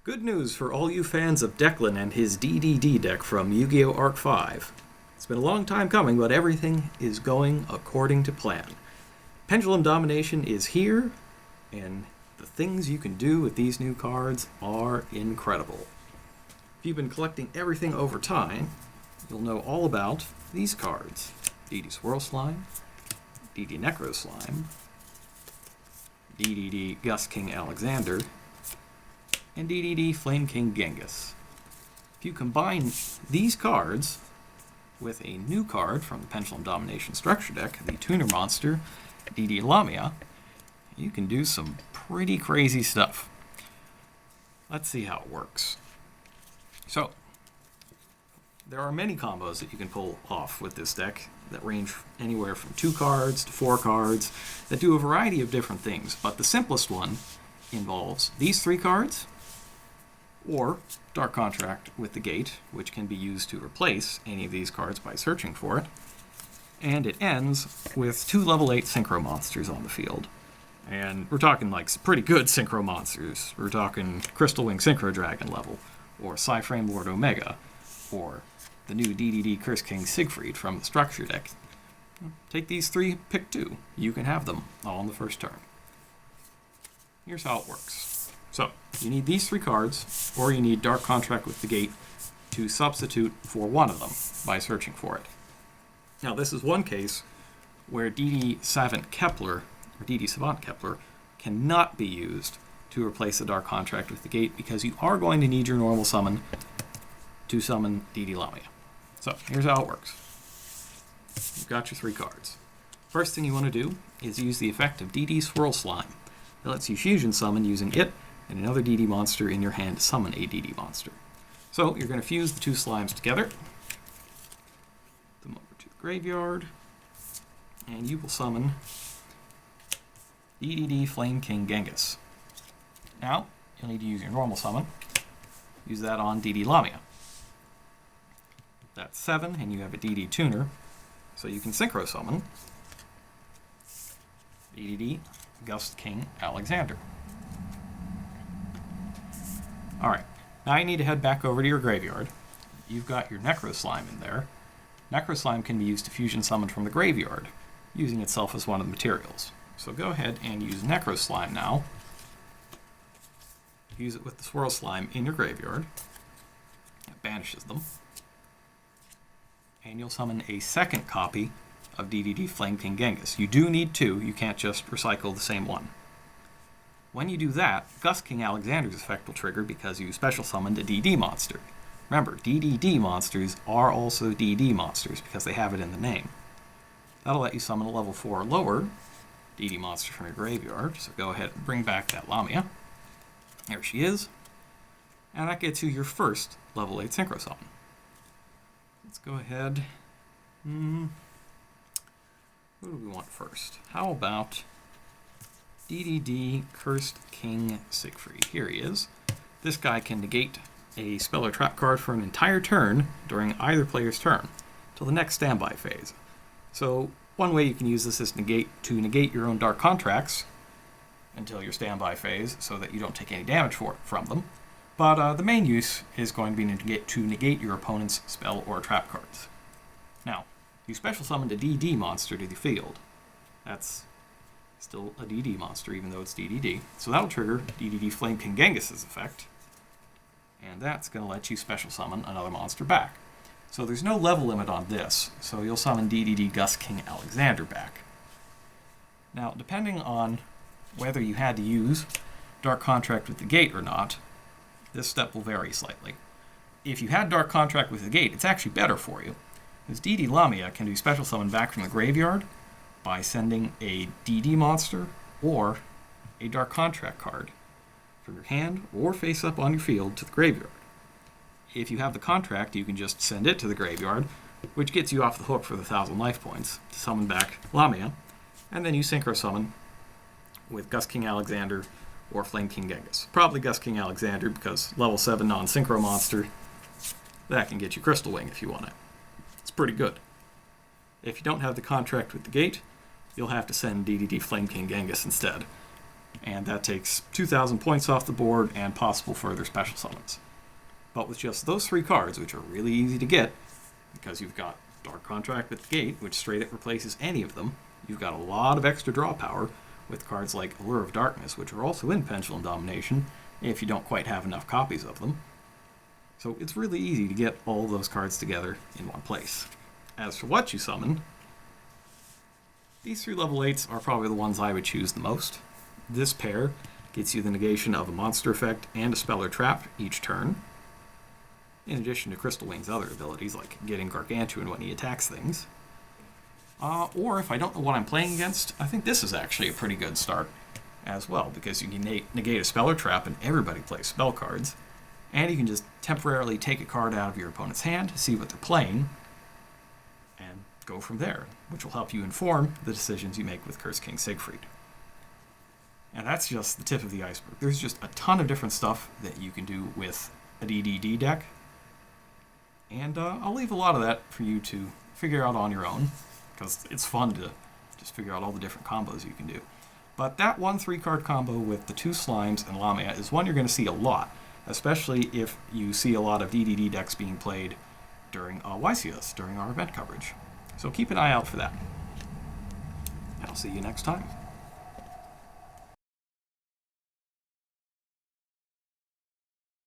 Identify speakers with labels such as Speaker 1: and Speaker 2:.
Speaker 1: Good news for all you fans of Declan and his DDD deck from Yu-Gi-Oh! Arc 5. It's been a long time coming, but everything is going according to plan. Pendulum Domination is here, and the things you can do with these new cards are incredible. If you've been collecting everything over time, you'll know all about these cards. DD Swirl Slime, DD Necro Slime, DDD Gus King Alexander, and DDD Flame King Genghis. If you combine these cards with a new card from the Pendulum Domination Structure Deck, the Tuner Monster, DD Lamia, you can do some pretty crazy stuff. Let's see how it works. So, there are many combos that you can pull off with this deck that range anywhere from 2 cards to 4 cards that do a variety of different things, but the simplest one involves these 3 cards, or Dark Contract with the Gate, which can be used to replace any of these cards by searching for it. And it ends with 2 level 8 Synchro Monsters on the field. And we're talking like pretty good Synchro Monsters. We're talking Crystal Wing Synchro Dragon level, or Psy-Frame Lord Omega, or the new DDD Curse King Siegfried from the Structure Deck. Take these 3, pick 2. You can have them all on the first turn. Here's how it works. So, you need these 3 cards, or you need Dark Contract with the Gate to substitute for one of them by searching for it. Now, this is one case where DD Savant Kepler, or DD Savant Kepler, cannot be used to replace the Dark Contract with the Gate because you are going to need your normal summon to summon DD Lamia. So, here's how it works. You've got your 3 cards. First thing you want to do is use the effect of DD Swirl Slime. It lets you fusion summon using it and another DD monster in your hand to summon a DD monster. So you're going to fuse the 2 slimes together, put them over to the graveyard, and you will summon DDD Flame King Genghis. Now, you'll need to use your normal summon. Use that on DD Lamia. That's 7, and you have a DD Tuner, so you can Synchro Summon DDD Gus King Alexander. Alright, now you need to head back over to your graveyard. You've got your Necro Slime in there. Necro Slime can be used to fusion summon from the graveyard, using itself as one of the materials. So go ahead and use Necro Slime now. Use it with the Swirl Slime in your graveyard. It banishes them. And you'll summon a second copy of DDD Flame King Genghis. You do need 2, you can't just recycle the same one. When you do that, Gus King Alexander's effect will trigger because you special summoned a DD monster. Remember, DDD monsters are also DD monsters because they have it in the name. That'll let you summon a level 4 or lower DD monster from your graveyard, so go ahead and bring back that Lamia. There she is. And that gets you your first level 8 Synchro Summon. Let's go ahead. Who do we want first? How about DDD Cursed King Siegfried? Here he is. This guy can negate a spell or trap card for an entire turn during either player's turn, till the next standby phase. So, one way you can use this is to negate your own Dark Contracts until your standby phase, so that you don't take any damage from them. But the main use is going to be to negate your opponent's spell or trap cards. Now, you special summoned a DD monster to the field. That's still a DD monster, even though it's DDD. So that'll trigger DDD Flame King Genghis' effect. And that's going to let you special summon another monster back. So there's no level limit on this, so you'll summon DDD Gus King Alexander back. Now, depending on whether you had to use Dark Contract with the Gate or not, this step will vary slightly. If you had Dark Contract with the Gate, it's actually better for you, because DD Lamia can be special summoned back from the graveyard by sending a DD monster or a Dark Contract card from your hand or face up on your field to the graveyard. If you have the contract, you can just send it to the graveyard, which gets you off the hook for the 1,000 life points to summon back Lamia, and then you Synchro Summon with Gus King Alexander or Flame King Genghis. Probably Gus King Alexander because level 7 non-synchro monster, that can get you Crystal Wing if you want it. It's pretty good. If you don't have the contract with the Gate, you'll have to send DDD Flame King Genghis instead. and that takes 2,000 points off the board and possible further special summons. But with just those 3 cards, which are really easy to get, because you've got Dark Contract with Gate, which straight up replaces any of them, you've got a lot of extra draw power with cards like Allure of Darkness, which are also in Pendulum Domination, if you don't quite have enough copies of them. So it's really easy to get all those cards together in one place. As for what you summon, these 3 level 8s are probably the ones I would choose the most. This pair gets you the negation of a monster effect and a spell or trap each turn, in addition to Crystal Wing's other abilities, like getting Gargantuan when he attacks things. Or if I don't know what I'm playing against, I think this is actually a pretty good start as well, because you can negate a spell or trap and everybody plays spell cards, and you can just temporarily take a card out of your opponent's hand, see what they're playing, and go from there, which will help you inform the decisions you make with Curse King Siegfried. And that's just the tip of the iceberg. There's just a ton of different stuff that you can do with a DDD deck, and I'll leave a lot of that for you to figure out on your own, because it's fun to just figure out all the different combos you can do. But that 1 3-card combo with the 2 Slimes and Lamia is one you're going to see a lot, especially if you see a lot of DDD decks being played during YCS, during our event coverage. So keep an eye out for that. And I'll see you next time.